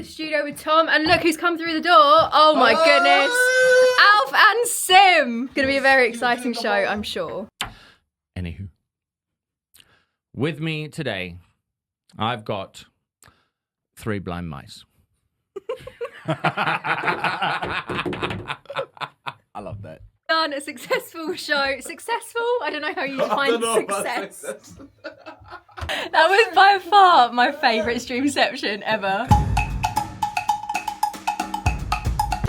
the studio with Tom, and look who's come through the door. Oh my goodness. Alf and Sim. Gonna be a very exciting show, I'm sure. Anywho, with me today, I've got 3 blind mice. I love that. Done a successful show. Successful? I don't know how you define success. That was by far my favourite streamception ever.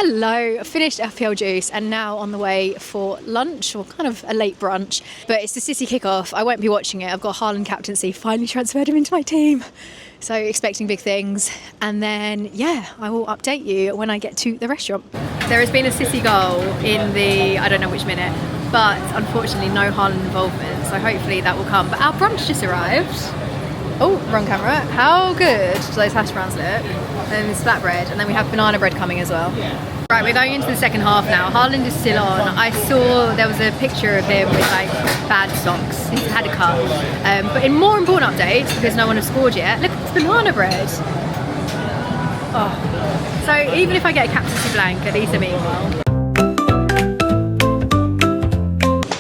Hello, I finished FPL Juice and now on the way for lunch, or kind of a late brunch, but it's the City kickoff. I won't be watching it. I've got Haaland captaincy, finally transferred him into my team. So expecting big things. And then, yeah, I will update you when I get to the restaurant. There has been a City goal in the, I don't know which minute, but unfortunately no Haaland involvement. So hopefully that will come. But our brunch just arrived. Oh, wrong camera. How good do those hash browns look? And it's flatbread, and then we have banana bread coming as well. Right, we're going into the second half now. Haaland is still on. I saw there was a picture of him with like bad socks. He's had a cut. But in more important updates, because no one has scored yet, look, it's banana bread. Oh. So even if I get a captaincy blank, at least I'm eating well.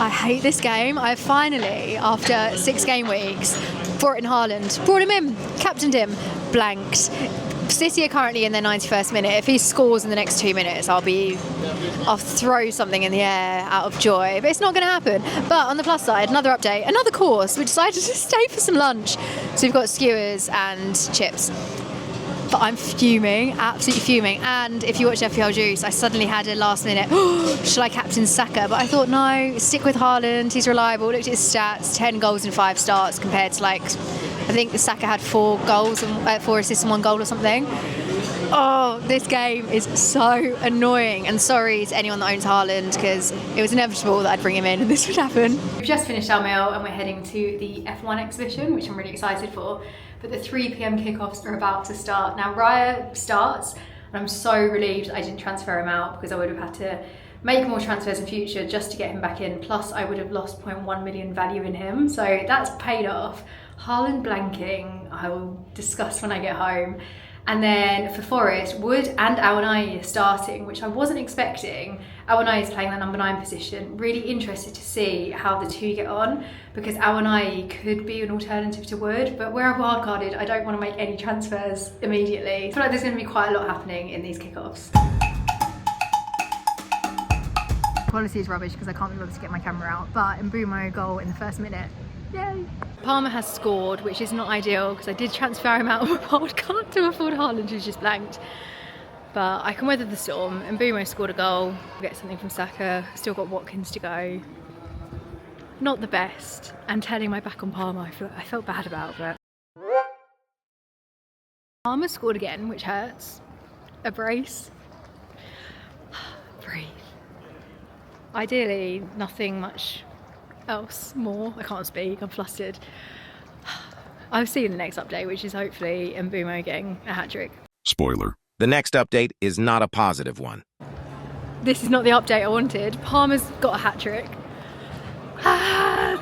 I hate this game. I finally, after 6 game weeks, brought in Haaland, brought him in, captained him, blanked. City are currently in their 91st minute. If he scores in the next 2 minutes, I'll throw something in the air out of joy. But it's not going to happen. But on the plus side, another update, another course. We decided to stay for some lunch. So we've got skewers and chips. But I'm fuming, absolutely fuming. And if you watch FPL Juice, I suddenly had a last minute, shall I captain Saka? But I thought, no, stick with Haaland. He's reliable. Looked at his stats, 10 goals and 5 starts compared to like, I think the Saka had 4 goals and 4 assists and 1 goal or something. Oh, this game is so annoying. And sorry to anyone that owns Haaland, because it was inevitable that I'd bring him in and this would happen. We've just finished our meal and we're heading to the F1 exhibition, which I'm really excited for. But the 3 p.m. kickoffs are about to start. Now Raya starts, and I'm so relieved I didn't transfer him out, because I would have had to make more transfers in future just to get him back in. Plus I would have lost 0.1 million value in him. So that's paid off. Haaland blanking, I will discuss when I get home. And then for Forest, Wood and Awonai are starting, which I wasn't expecting. Awonai is playing that number 9 position. Really interested to see how the two get on, because Awonai could be an alternative to Wood, but where I've wildcarded, I don't want to make any transfers immediately. I feel like there's going to be quite a lot happening in these kickoffs. Quality is rubbish because I can't be bothered to get my camera out, but Mbeumo goal in the first minute. Yay! Palmer has scored, which is not ideal because I did transfer him out of a wildcard to afford Haaland, who's just blanked. But I can weather the storm. And Mbeumo scored a goal. We'll get something from Saka. Still got Watkins to go. Not the best. And turning my back on Palmer, I felt bad about, but Palmer scored again, which hurts. A brace. Breathe. Ideally, nothing much else more. I can't speak, I'm flustered. I'll see you in the next update, which is hopefully Mbeumo getting a hat-trick. Spoiler. The next update is not a positive one. This is not the update I wanted. Palmer's got a hat-trick.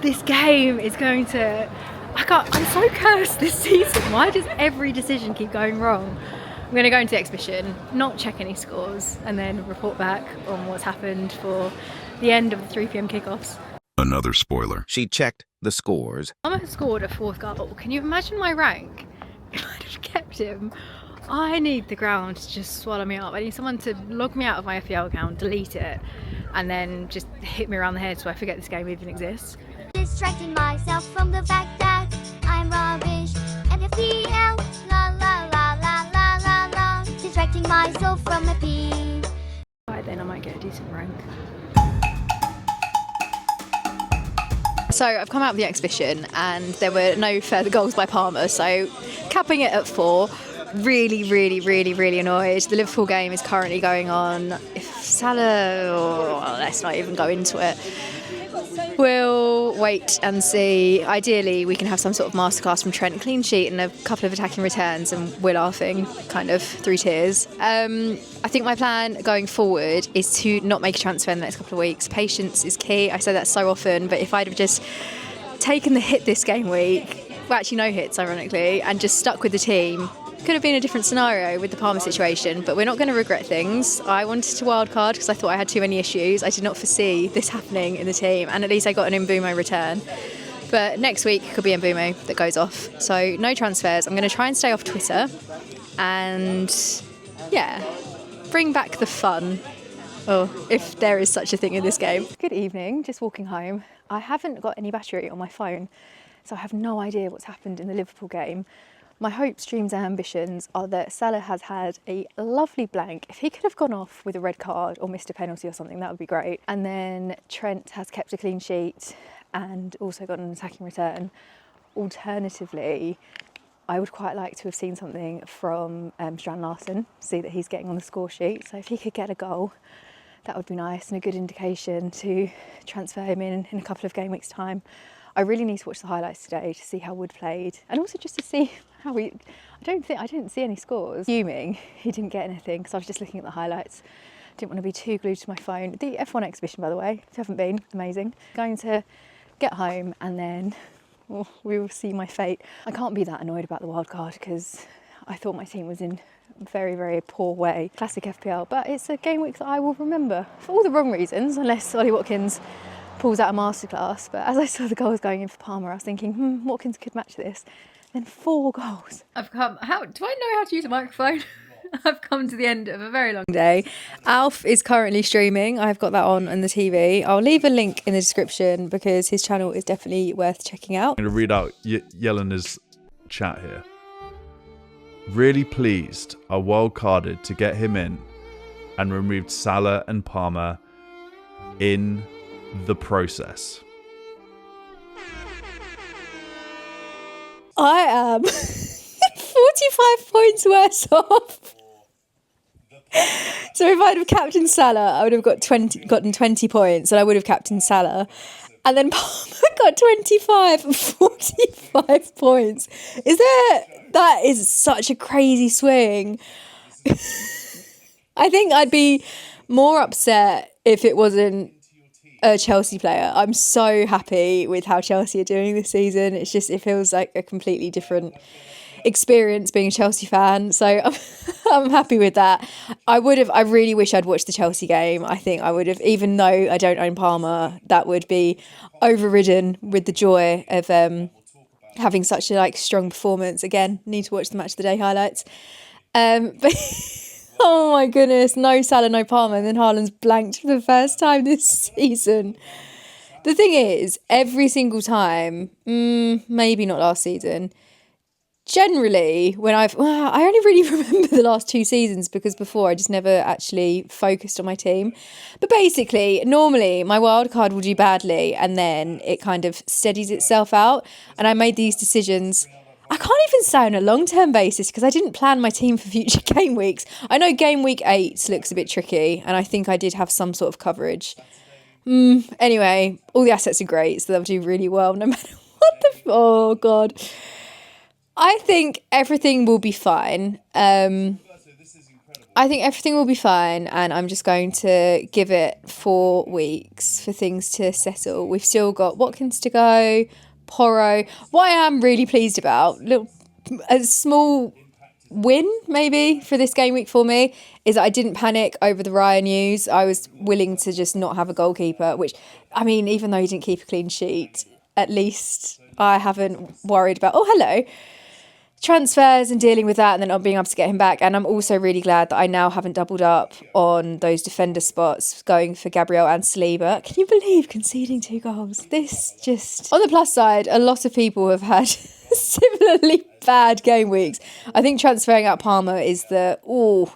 This game is going to... I'm so cursed this season. Why does every decision keep going wrong? I'm going to go into the exhibition, not check any scores, and then report back on what's happened for the end of the 3 p.m. kickoffs. Another spoiler. She checked the scores. Palmer has scored a 4th goal. Can you imagine my rank if I'd have kept him? I need the ground to just swallow me up. I need someone to log me out of my FPL account, delete it, and then just hit me around the head so I forget this game even exists. Distracting myself from the fact that I'm rubbish at FPL. La la la la la la la. Distracting myself from the P. Right, then I might get a decent rank. So I've come out of the exhibition and there were no further goals by Palmer, so capping it at 4. Really annoyed. The Liverpool game is currently going on. If Salah, let's not even go into it. We'll wait and see. Ideally, we can have some sort of masterclass from Trent, clean sheet and a couple of attacking returns, and we're laughing kind of through tears. I think my plan going forward is to not make a transfer in the next couple of weeks. Patience is key. I say that so often, but if I'd have just taken the hit this game week, well, actually no hits, ironically, and just stuck with the team, Could have been a different scenario with the Palmer situation, but we're not going to regret things. I wanted to wildcard because I thought I had too many issues. I did not foresee this happening in the team, and at least I got an Mbeumo return. But next week could be Mbeumo that goes off. So no transfers. I'm going to try and stay off Twitter and, yeah, bring back the fun. Oh, if there is such a thing in this game. Good evening, just walking home. I haven't got any battery on my phone, so I have no idea what's happened in the Liverpool game. My hopes, dreams and ambitions are that Salah has had a lovely blank. If he could have gone off with a red card or missed a penalty or something, that would be great. And then Trent has kept a clean sheet and also got an attacking return. Alternatively, I would quite like to have seen something from Strand Larsen, see that he's getting on the score sheet. So if he could get a goal, that would be nice and a good indication to transfer him in a couple of game weeks' time. I really need to watch the highlights today to see how Wood played and also just to see how I didn't see any scores. Fuming, he didn't get anything because I was just looking at the highlights. Didn't want to be too glued to my phone. The F1 exhibition, by the way, if you haven't been, amazing. Going to get home and then we will see my fate. I can't be that annoyed about the wild card because I thought my team was in a very, very poor way. Classic FPL, but it's a game week that I will remember for all the wrong reasons, unless Ollie Watkins pulls out a masterclass. But as I saw the goals going in for Palmer, I was thinking, Watkins could match this. Then 4 goals. Do I know how to use a microphone? I've come to the end of a very long day. Alf is currently streaming. I've got that on the TV. I'll leave a link in the description because his channel is definitely worth checking out. I'm going to read out Yelena's chat here. Really pleased I wildcarded to get him in and removed Salah and Palmer in the process. I am 45 points worse off. So if I'd have captained Salah, I would have gotten 20 points and I would have captained Salah. And then Palmer got 25 and 45 points. That is such a crazy swing. I think I'd be more upset if it wasn't a Chelsea player. I'm so happy with how Chelsea are doing this season. It feels like a completely different experience being a Chelsea fan. So I'm happy with that. I really wish I'd watched the Chelsea game. I think I would have, even though I don't own Palmer, that would be overridden with the joy of having such a strong performance. Again, need to watch the match of the day highlights. But oh my goodness, no Salah, no Palmer, and then Haaland's blanked for the first time this season. The thing is, every single time, maybe not last season, generally, when I only really remember the last 2 seasons because before I just never actually focused on my team. But basically, normally my wild card will do badly and then it kind of steadies itself out. And I made these decisions. I can't even say on a long-term basis because I didn't plan my team for future game weeks. I know game week 8 looks a bit tricky and I think I did have some sort of coverage. Anyway, all the assets are great, so they'll do really well no matter what oh God. I think everything will be fine. I think everything will be fine and I'm just going to give it 4 weeks for things to settle. We've still got Watkins to go, Porro. What I am really pleased about, a small win maybe for this game week for me, is that I didn't panic over the Raya news. I was willing to just not have a goalkeeper, which, I mean, even though he didn't keep a clean sheet, at least I haven't worried about, transfers and dealing with that and then not being able to get him back. And I'm also really glad that I now haven't doubled up on those defender spots going for Gabriel and Saliba. Can you believe conceding 2 goals? This just... On the plus side, a lot of people have had similarly bad game weeks. I think transferring out Palmer is the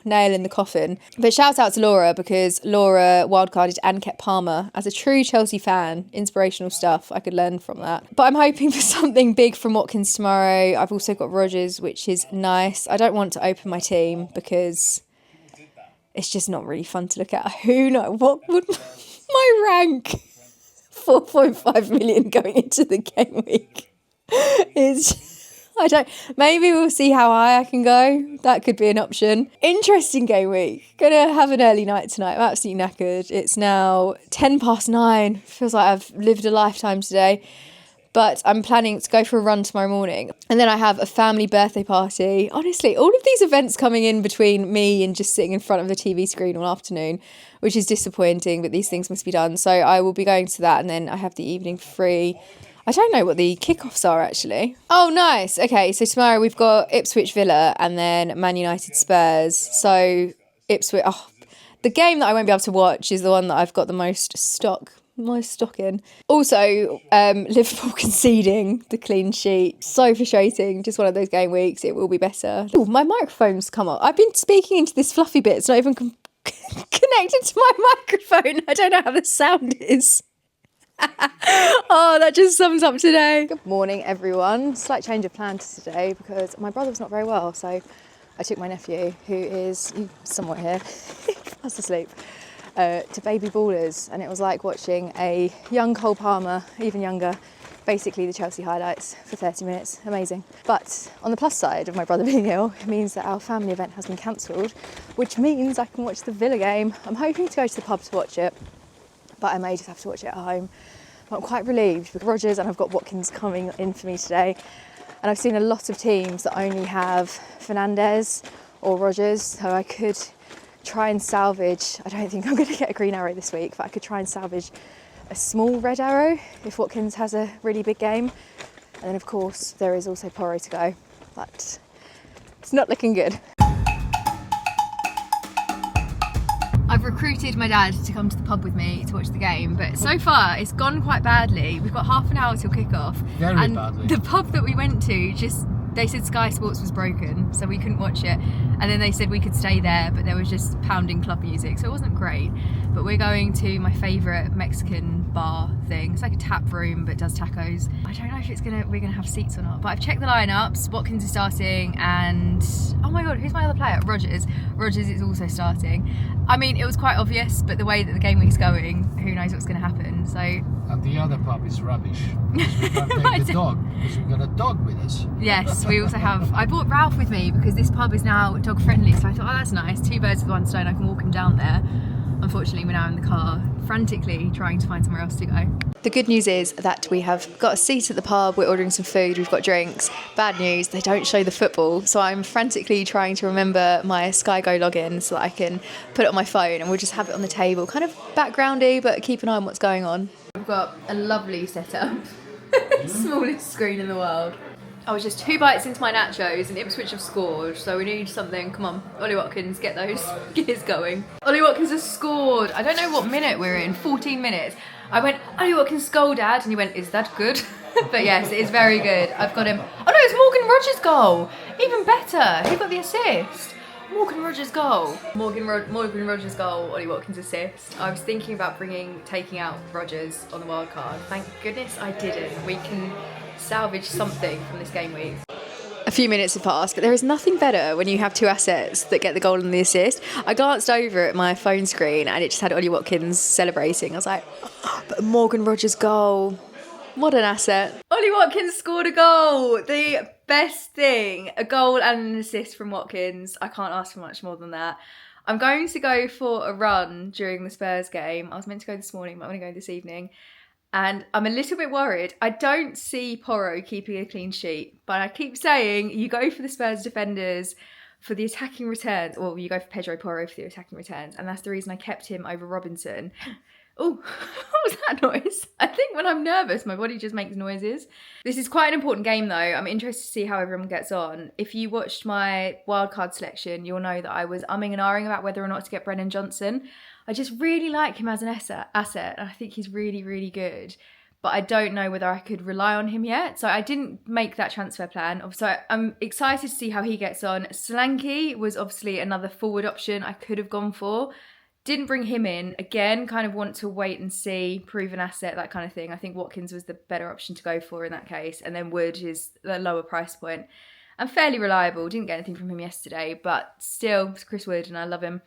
nail in the coffin. But shout out to Laura because Laura wildcarded and kept Palmer. As a true Chelsea fan, inspirational stuff. I could learn from that. But I'm hoping for something big from Watkins tomorrow. I've also got Rodgers, which is nice. I don't want to open my team because it's just not really fun to look at. Who knows? What would my rank? 4.5 million going into the game week. Maybe we'll see how high I can go. That could be an option. Interesting game week. Gonna have an early night tonight. I'm absolutely knackered. It's now 9:10. Feels like I've lived a lifetime today. But I'm planning to go for a run tomorrow morning. And then I have a family birthday party. Honestly, all of these events coming in between me and just sitting in front of the TV screen all afternoon, which is disappointing, but these things must be done. So I will be going to that, and then I have the evening free. I don't know what the kickoffs are, actually. Oh, nice. Okay, so tomorrow we've got Ipswich Villa and then Man United Spurs. So Ipswich... Oh, the game that I won't be able to watch is the one that I've got the most stock in. Also, Liverpool conceding the clean sheet. So frustrating. Just one of those game weeks. It will be better. Oh, my microphone's come up. I've been speaking into this fluffy bit. It's not even connected to my microphone. I don't know how the sound is. Oh, that just sums up today. Good morning, everyone. Slight change of plans today because my brother was not very well. So I took my nephew, who is somewhere here, fast asleep, to Baby Ballers, and it was like watching a young Cole Palmer, even younger, basically the Chelsea highlights for 30 minutes. Amazing. But on the plus side of my brother being ill, it means that our family event has been cancelled, which means I can watch the Villa game. I'm hoping to go to the pub to watch it, but I may just have to watch it at home. But I'm quite relieved because Rodgers and I've got Watkins coming in for me today. And I've seen a lot of teams that only have Fernandes or Rodgers, so I could try and salvage, I don't think I'm going to get a green arrow this week, but I could try and salvage a small red arrow if Watkins has a really big game. And then of course there is also Porro to go, but it's not looking good. I've recruited my dad to come to the pub with me to watch the game, but so far it's gone quite badly. We've got half an hour till kick-off. Very and badly. The pub that we went to, they said Sky Sports was broken, so we couldn't watch it. And then they said we could stay there, but there was just pounding club music, so it wasn't great. But we're going to my favourite Mexican bar thing. It's like a tap room, but does tacos. I don't know if we're gonna have seats or not, but I've checked the lineups. Watkins is starting, and oh my god, who's my other player? Rodgers is also starting. I mean, it was quite obvious, but the way that the game week's going, who knows what's going to happen. So. And the other pub is rubbish. Because we can't take the dog. Because we've got a dog with us. Yes, we also have. I brought Ralph with me because this pub is now dog friendly. So I thought, oh, that's nice. 2 birds with 1 stone. I can walk him down there. Unfortunately, we're now in the car, frantically trying to find somewhere else to go. The good news is that we have got a seat at the pub, we're ordering some food, we've got drinks. Bad news, they don't show the football, so I'm frantically trying to remember my Sky Go login so that I can put it on my phone and we'll just have it on the table, kind of backgroundy, but keep an eye on what's going on. We've got a lovely setup, smallest screen in the world. I was just 2 bites into my nachos and Ipswich have scored, so we need something. Come on, Ollie Watkins, get those gears going. Ollie Watkins has scored. I don't know what minute we're in, 14 minutes. I went, Ollie Watkins goal, Dad, and he went, is that good? But yes, it is very good. I've got him. Oh no, it's Morgan Rogers' goal. Even better. Who got the assist? Morgan Rogers' goal. Morgan Rogers' goal, Ollie Watkins' assist. I was thinking about taking out Rogers on the wild card. Thank goodness I didn't. We can salvage something from this game week. A few minutes have passed, but there is nothing better when you have 2 assets that get the goal and the assist. I glanced over at my phone screen and it just had Ollie Watkins celebrating. I was like, oh, but Morgan Rogers' goal. What an asset. Ollie Watkins scored a goal. The best thing. A goal and an assist from Watkins. I can't ask for much more than that. I'm going to go for a run during the Spurs game. I was meant to go this morning, but I'm going to go this evening. And I'm a little bit worried. I don't see Porro keeping a clean sheet, but I keep saying you go for the Spurs defenders for the attacking returns. Well, you go for Pedro Porro for the attacking returns, and that's the reason I kept him over Robinson. Oh, what was that noise? I think when I'm nervous, my body just makes noises. This is quite an important game, though. I'm interested to see how everyone gets on. If you watched my wildcard selection, you'll know that I was umming and ahhing about whether or not to get Brennan Johnson. I just really like him as an asset, and I think he's really, really good. But I don't know whether I could rely on him yet. So I didn't make that transfer plan. So I'm excited to see how he gets on. Solanke was obviously another forward option I could have gone for. Didn't bring him in. Again, kind of want to wait and see, prove an asset, that kind of thing. I think Watkins was the better option to go for in that case. And then Wood is the lower price point. And fairly reliable. Didn't get anything from him yesterday. But still, it's Chris Wood and I love him.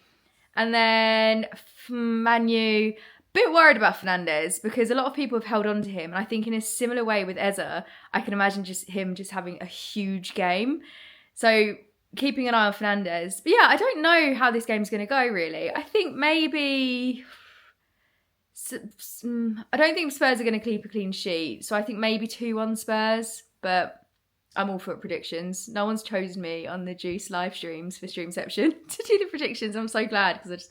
And then Manu, bit worried about Fernandes because a lot of people have held on to him. And I think in a similar way with Eza, I can imagine him having a huge game. So keeping an eye on Fernandes. But yeah, I don't know how this game's going to go, really. I think maybe I don't think Spurs are going to keep a clean sheet. So I think maybe 2-1 Spurs. But I'm all for predictions. No one's chosen me on the Juice live streams for Streamception to do the predictions. I'm so glad because I just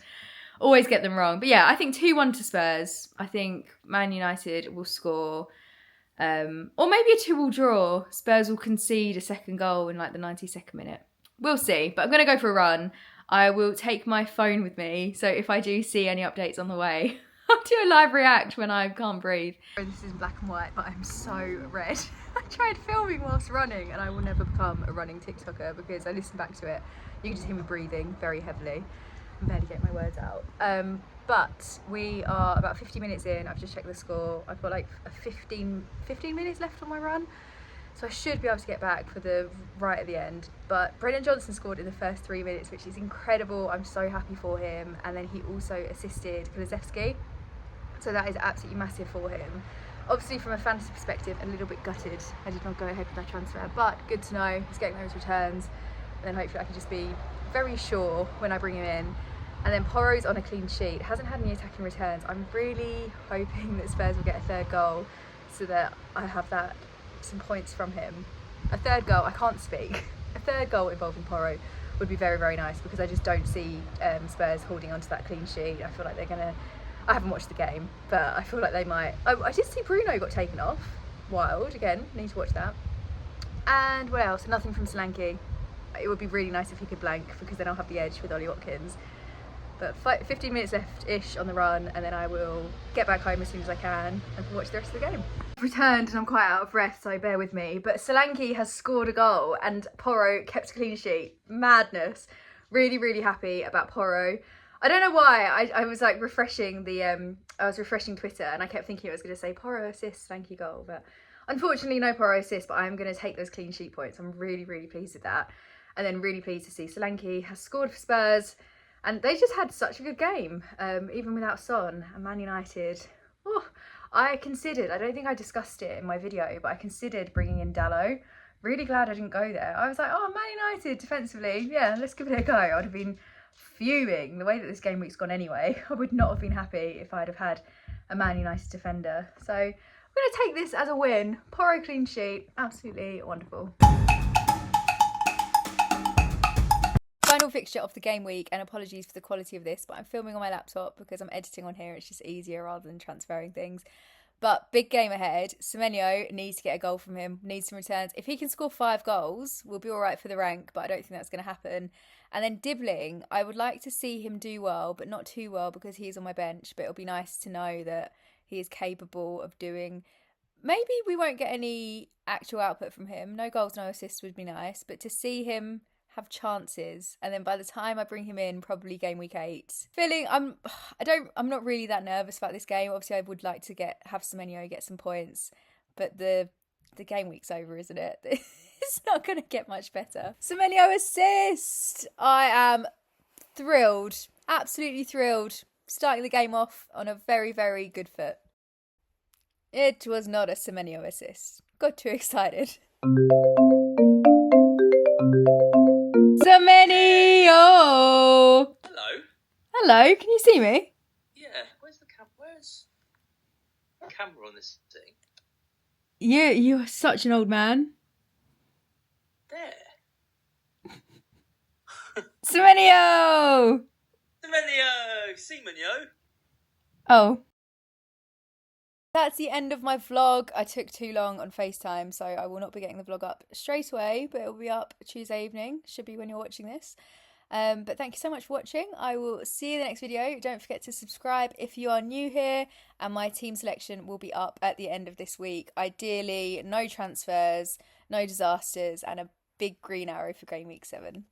always get them wrong. But yeah, I think 2-1 to Spurs. I think Man United will score. Or maybe a 2-2 draw. Spurs will concede a second goal in like the 92nd minute. We'll see. But I'm going to go for a run. I will take my phone with me. So if I do see any updates on the way, I'll do a live react when I can't breathe. This is black and white, but I'm so red. I tried filming whilst running and I will never become a running TikToker because I listen back to it. You can just hear me breathing very heavily. I'm barely getting my words out. But we are about 50 minutes in. I've just checked the score. I've got like 15 minutes left on my run. So I should be able to get back for the right at the end. But Brennan Johnson scored in the first 3 minutes, which is incredible. I'm so happy for him. And then he also assisted Kulusevski. So that is absolutely massive for him. Obviously, from a fantasy perspective, a little bit gutted. I did not go ahead with that transfer, but good to know. He's getting those returns. And then hopefully I can just be very sure when I bring him in. And then Porro's on a clean sheet. Hasn't had any attacking returns. I'm really hoping that Spurs will get a third goal so that I have some points from him. A third goal, I can't speak. A third goal involving Porro would be very, very nice because I just don't see Spurs holding onto that clean sheet. I feel like they're going to... I haven't watched the game, but I feel like they might. I did see Bruno got taken off. Wild, again, need to watch that. And what else? Nothing from Solanke. It would be really nice if he could blank because then I'll have the edge with Ollie Watkins. But 15 minutes left-ish on the run and then I will get back home as soon as I can and watch the rest of the game. I've returned and I'm quite out of breath, so bear with me. But Solanke has scored a goal and Porro kept a clean sheet. Madness. Really, really happy about Porro. I don't know why, I was like refreshing I was refreshing Twitter and I kept thinking I was going to say Porro assist, Solanke goal, but unfortunately no Porro assist, but I'm going to take those clean sheet points. I'm really, really pleased with that. And then really pleased to see Solanke has scored for Spurs and they just had such a good game, even without Son. And Man United, I considered, I don't think I discussed it in my video, but I considered bringing in Dallo. Really glad I didn't go there. I was like, oh, Man United defensively, yeah, let's give it a go. I would have been fuming the way that this game week's gone anyway. I would not have been happy if I'd have had a Man United defender. So I'm going to take this as a win. Porro clean sheet, absolutely wonderful. Final fixture of the game week, and apologies for the quality of this, but I'm filming on my laptop because I'm editing on here. It's just easier rather than transferring things. But big game ahead. Semenyo needs to get a goal from him, needs some returns. If he can score 5 goals, we'll be all right for the rank, but I don't think that's going to happen. And then Dibbling, I would like to see him do well, but not too well because he's on my bench. But it'll be nice to know that he is capable of doing... Maybe we won't get any actual output from him. No goals, no assists would be nice. But to see him have chances, and then by the time I bring him in, probably game week 8, I'm not really that nervous about this game. Obviously, I would like to have Semenyo get some points, but the game week's over, isn't it? It's not going to get much better. Semenyo assist! I am thrilled, absolutely thrilled, starting the game off on a very, very good foot. It was not a Semenyo assist. Got too excited. Semenyo! Hello. Hello, can you see me? Yeah, where's the camera on this thing? You are such an old man. There. Semenyo! Semenyo! Oh. That's the end of my vlog. I took too long on FaceTime, so I will not be getting the vlog up straight away, but it will be up Tuesday evening. Should be when you're watching this. But thank you so much for watching. I will see you in the next video. Don't forget to subscribe if you are new here, and my team selection will be up at the end of this week. Ideally, no transfers, no disasters, and a big green arrow for game week 7.